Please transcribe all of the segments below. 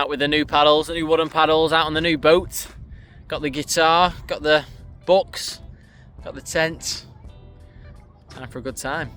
out with the new paddles, the new wooden paddles, out on the new boat. Got the guitar, got the books, got the tent. Time for a good time.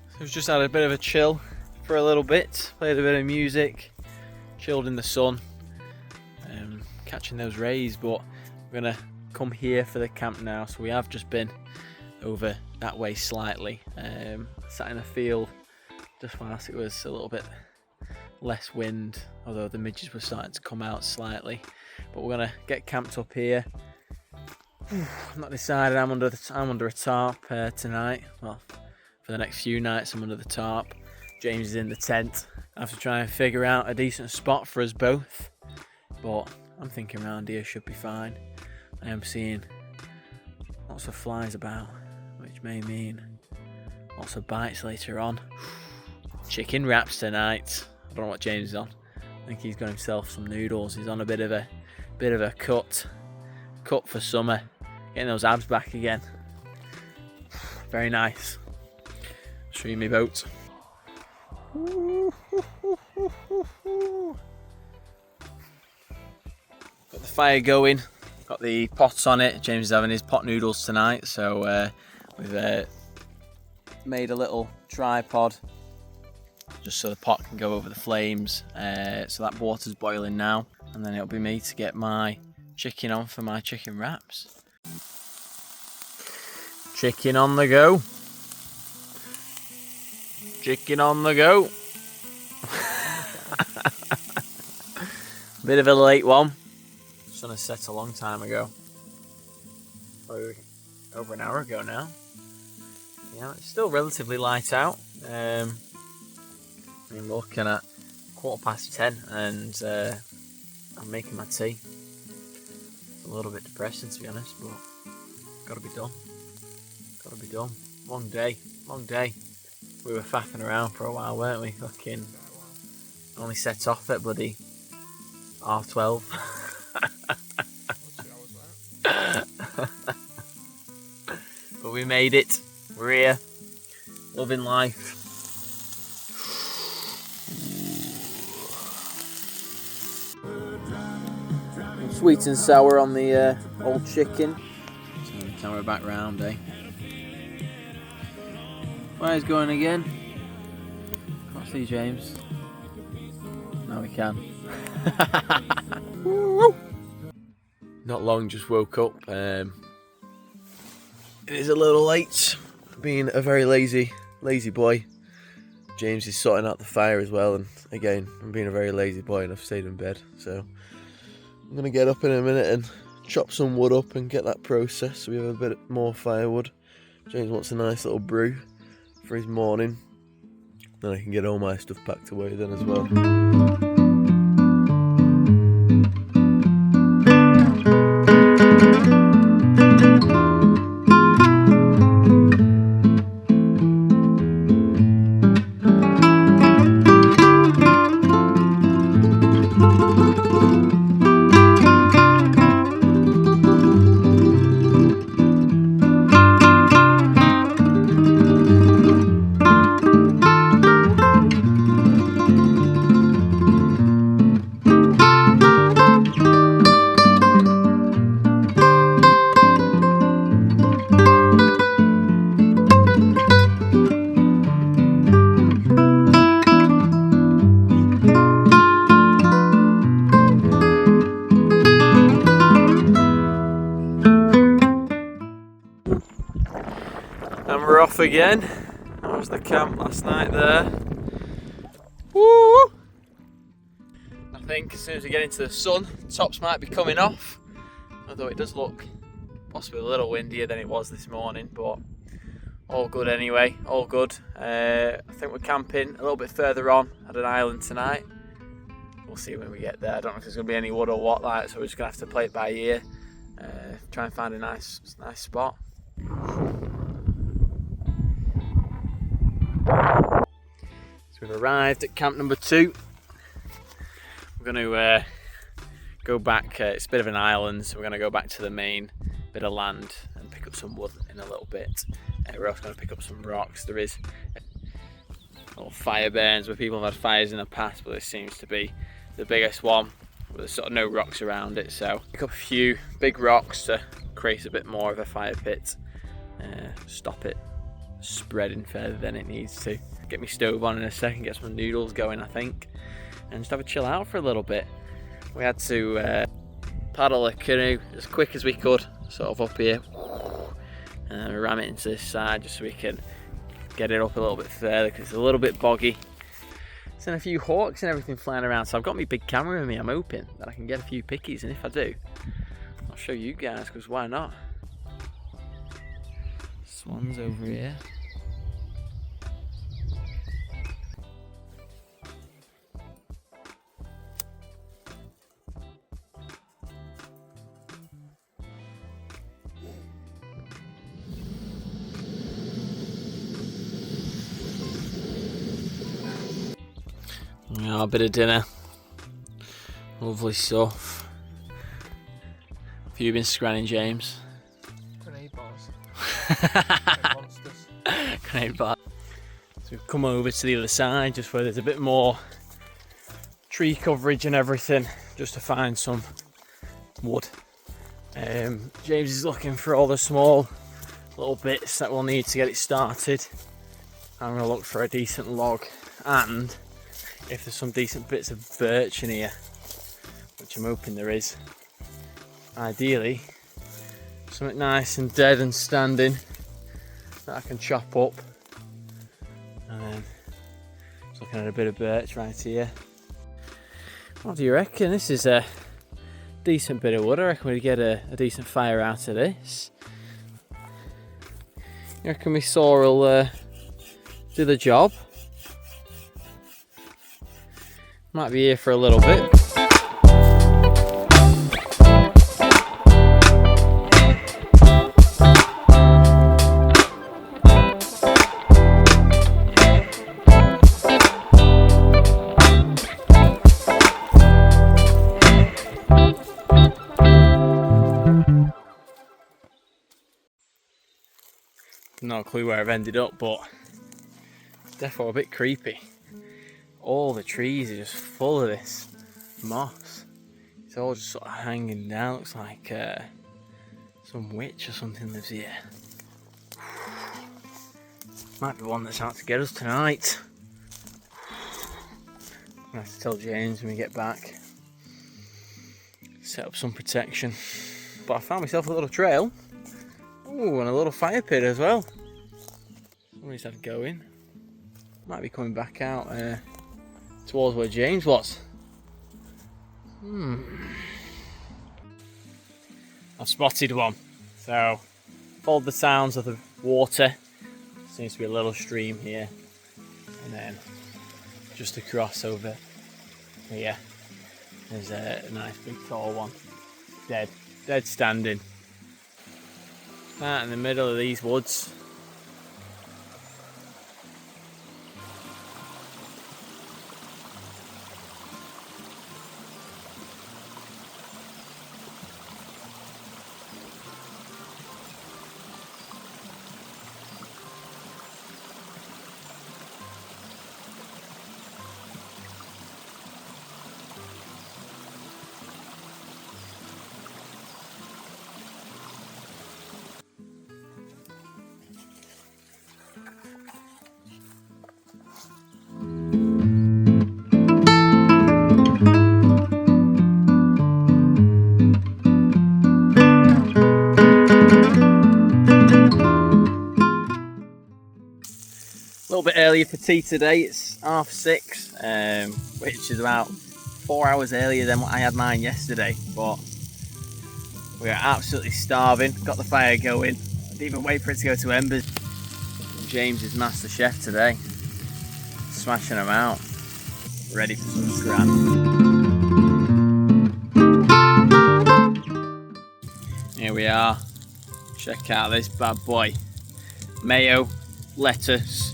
So we've just had a bit of a chill for a little bit, played a bit of music, chilled in the sun, catching those rays, but we're gonna come here for the camp now. So we have just been over that way slightly, sat in a field just whilst it was a little bit less wind, although the midges were starting to come out slightly. But we're gonna get camped up here. I'm not decided. I'm under a tarp tonight. Well, for the next few nights I'm under the tarp. James is in the tent. I have to try and figure out a decent spot for us both, but I'm thinking around here should be fine. I am seeing lots of flies about, which may mean lots of bites later on. Chicken wraps tonight. I don't know what James is on. I think he's got himself some noodles. He's on a bit of a cut for summer, getting those abs back again. Very nice. Show you my boat. Got the fire going. Got the pots on it. James is having his pot noodles tonight, so we've made a little tripod just so the pot can go over the flames. So that water's boiling now, and then it'll be me to get my chicken on for my chicken wraps. Chicken on the go. Chicken on the go. Bit of a late one. Sun has set a long time ago. Probably over an hour ago now. Yeah, it's still relatively light out. I mean, we're looking at 10:15 and I'm making my tea. It's a little bit depressing, to be honest, but gotta be done. Gotta be done. Long day, long day. We were faffing around for a while, weren't we? Fucking only set off at bloody 12:30. But we made it. We're here. Loving life. Sweet and sour on the old chicken. Turn the camera back round, eh? Fire's going again. Can't see James. Now we can. Not long, just woke up. It is a little late. Being a very lazy boy. James is sorting out the fire as well, and again, I'm being a very lazy boy and I've stayed in bed. So I'm gonna get up in a minute and chop some wood up and get that processed so we have a bit more firewood. James wants a nice little brew for his morning. Then I can get all my stuff packed away then as well. And we're off again. That was the camp last night there. Woo! I think as soon as we get into the sun, tops might be coming off. Although it does look possibly a little windier than it was this morning, but all good anyway, all good. I think we're camping a little bit further on at an island tonight. We'll see when we get there. I don't know if there's going to be any wood or what, like, so we're just going to have to play it by ear. Try and find a nice spot. So we've arrived at camp number 2. We're going to go back. It's a bit of an island, so we're going to go back to the main bit of land and pick up some wood in a little bit. We're also going to pick up some rocks. There is little fire burns where people have had fires in the past, but this seems to be the biggest one. There's sort of no rocks around it, so pick up a few big rocks to create a bit more of a fire pit. Stop it spreading further than it needs to. Get my stove on in a second, get some noodles going I think, and just have a chill out for a little bit. We had to paddle a canoe as quick as we could, sort of up here, and ram it into this side just so we can get it up a little bit further because it's a little bit boggy. And a few hawks and everything flying around, so I've got my big camera with me. I'm hoping that I can get a few pickies, and if I do, I'll show you guys, because why not? Swans over here. Yeah, a bit of dinner. Lovely stuff. Have you been scranning, James? Grenade bars. Monsters. Grenade bars. So we've come over to the other side, just where there's a bit more tree coverage and everything, just to find some wood. James is looking for all the small little bits that we'll need to get it started. I'm going to look for a decent log, and if there's some decent bits of birch in here, which I'm hoping there is, ideally something nice and dead and standing that I can chop up. And then just looking at a bit of birch right here. What do you reckon? This is a decent bit of wood. I reckon we'd get a decent fire out of this. You reckon my saw will do the job? Might be here for a little bit. No clue where I've ended up, but it's definitely a bit creepy. All the trees are just full of this moss. It's all just sort of hanging down. Looks like some witch or something lives here. Might be one that's out to get us tonight. I'm gonna have to tell James when we get back. Set up some protection. But I found myself a little trail. Ooh, and a little fire pit as well. Somebody's had going. Might be coming back out towards where James was. I've spotted one. So, followed the sounds of the water. Seems to be a little stream here. And then just across over here, there's a nice big tall one. Dead standing. Out in the middle of these woods. A little bit earlier for tea today. It's 6:30, which is about 4 hours earlier than what I had mine yesterday, but we are absolutely starving. Got the fire going. I didn't even wait for it to go to embers. James is master chef today, smashing them out, ready for some scran. Here we are. Check out this bad boy. Mayo, lettuce,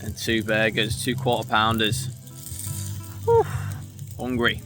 and 2 burgers, 2 quarter-pounders. Whew, hungry.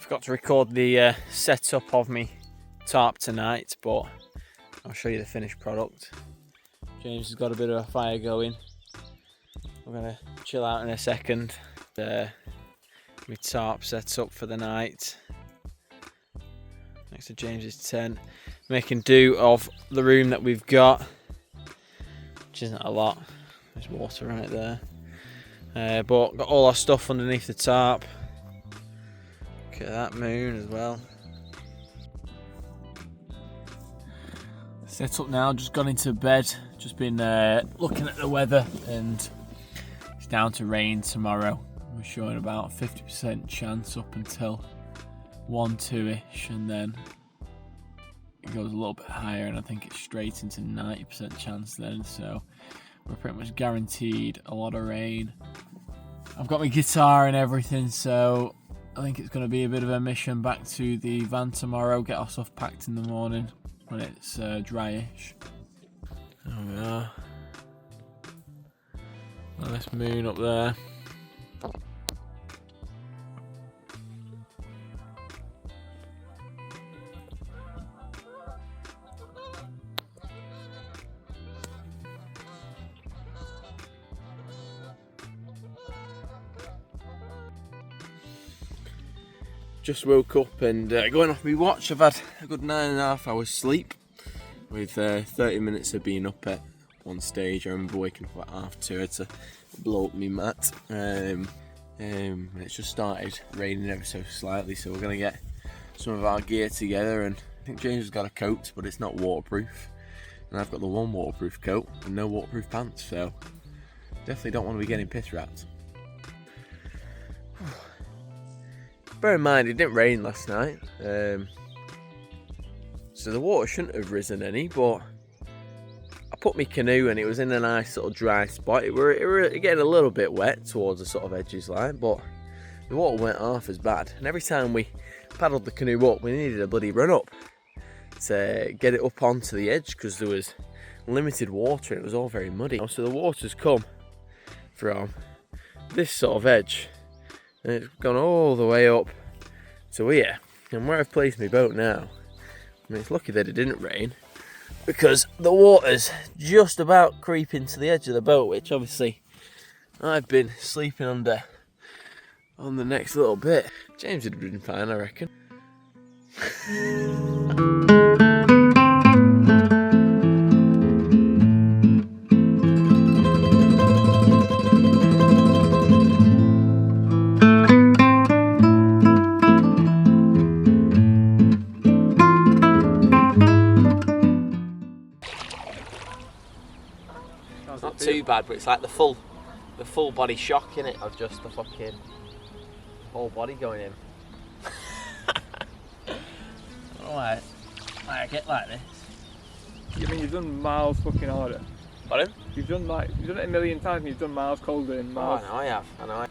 Forgot to record the setup of me tarp tonight, but I'll show you the finished product. James has got a bit of a fire going. We're gonna chill out in a second. My tarp set up for the night next to James's tent, making do of the room that we've got, which isn't a lot. There's water right there, but got all our stuff underneath the tarp. Look at that moon as well. Set up now, just got into bed, just been looking at the weather, and it's down to rain tomorrow. We're showing about 50% chance up until 1-2ish, and then it goes a little bit higher, and I think it's straight into 90% chance then, so we're pretty much guaranteed a lot of rain. I've got my guitar and everything, so I think it's going to be a bit of a mission back to the van tomorrow, get our stuff packed in the morning when it's dryish. There we are. Nice moon up there. Just woke up and going off my watch, I've had a good 9.5 hours sleep with 30 minutes of being up at one stage. I remember waking up at 2:30. I had to blow up my mat, and it's just started raining ever so slightly, so we're going to get some of our gear together. And I think James has got a coat, but it's not waterproof, and I've got the one waterproof coat and no waterproof pants, so definitely don't want to be getting piss wrapped. Bear in mind, it didn't rain last night, so the water shouldn't have risen any, but I put my canoe and it was in a nice sort of dry spot. It were getting a little bit wet towards the sort of edges line, but the water weren't half as bad. And every time we paddled the canoe up, we needed a bloody run up to get it up onto the edge, because there was limited water and it was all very muddy. So the water's come from this sort of edge, and it's gone all the way up to here. And where I've placed my boat now, I mean, it's lucky that it didn't rain. because the water's just about creeping to the edge of the boat, which obviously I've been sleeping under on the next little bit. James would have been fine, I reckon. Not too bad, but it's like the full body shock in it of just the fucking whole body going in. I don't know why I get like this. You mean you've done miles fucking harder? Pardon? You've done it a million times and you've done miles colder and miles. Oh, I know I have. I know.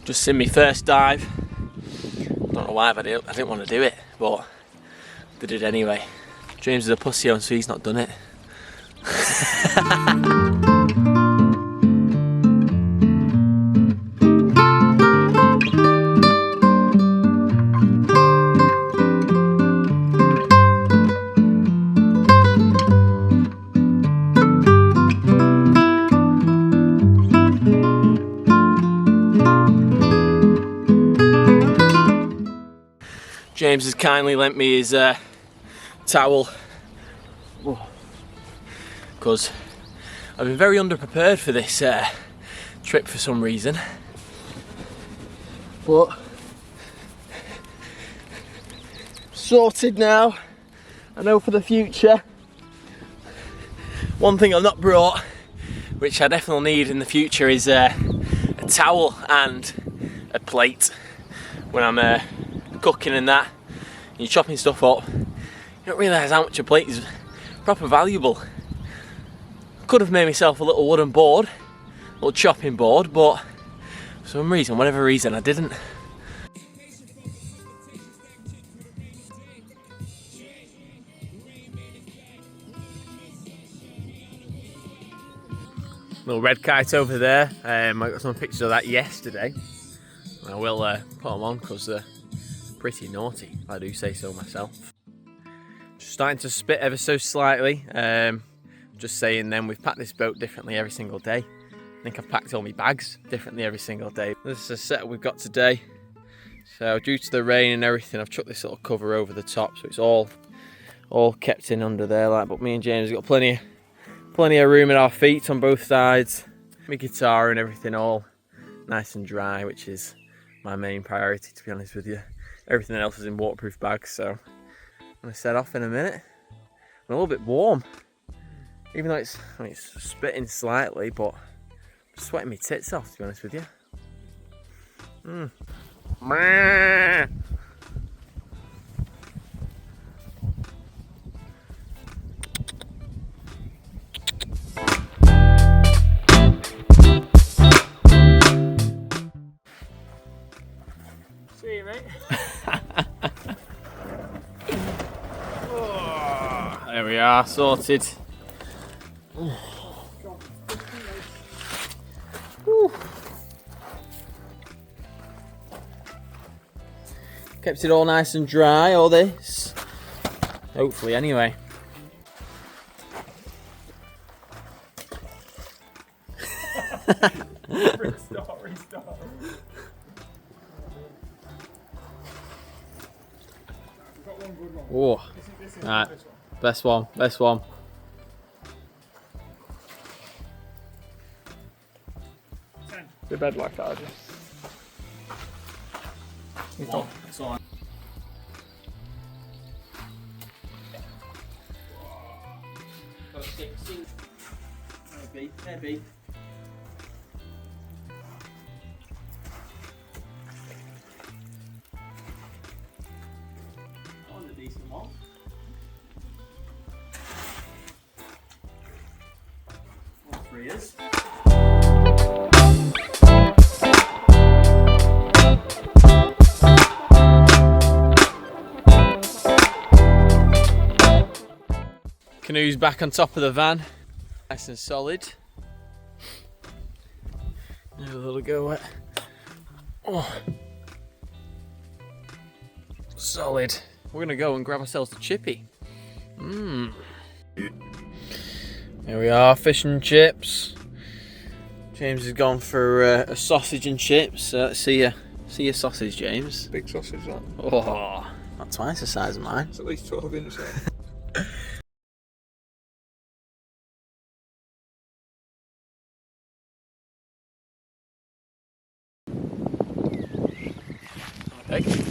Just seen my first dive. Don't know why I didn't want to do it, but did it anyway. James is a pussy on, so he's not done it. James has kindly lent me his towel because I've been very underprepared for this trip for some reason, but sorted now. I know for the future. One thing I've not brought, which I definitely need in the future, is a towel and a plate when I'm cooking and that, and you're chopping stuff up. You don't realise how much a plate is proper valuable. Could have made myself a little wooden board, a little chopping board, but for some reason, whatever reason, I didn't. Little red kite over there. I got some pictures of that yesterday. I will put them on because they're pretty naughty, if I do say so myself. Just starting to spit ever so slightly. Just saying then, we've packed this boat differently every single day. I think I've packed all my bags differently every single day. This is the setup we've got today. So due to the rain and everything, I've chucked this little cover over the top, so it's all kept in under there. Like, but me and James have got plenty of room at our feet on both sides. My guitar and everything all nice and dry, which is my main priority, to be honest with you. Everything else is in waterproof bags, so I'm gonna set off in a minute. I'm a little bit warm, even though it's spitting slightly, but I'm sweating my tits off, to be honest with you. See you, mate. There we are, sorted. Kept it all nice and dry, all this. Hopefully, anyway. Restart. We've got one good one. Oh, This is right. this one. Best one. The bed like that. That's all. Heavy. On the decent one. All three is. Canoe's back on top of the van. Nice and solid. Have a little go at. Oh, solid. We're gonna go and grab ourselves a chippy. Here we are, fish and chips. James has gone for a sausage and chips. Let's see your sausage, James. Big sausage, that. Oh, not twice the size of mine. It's at least 12 inches. Okay.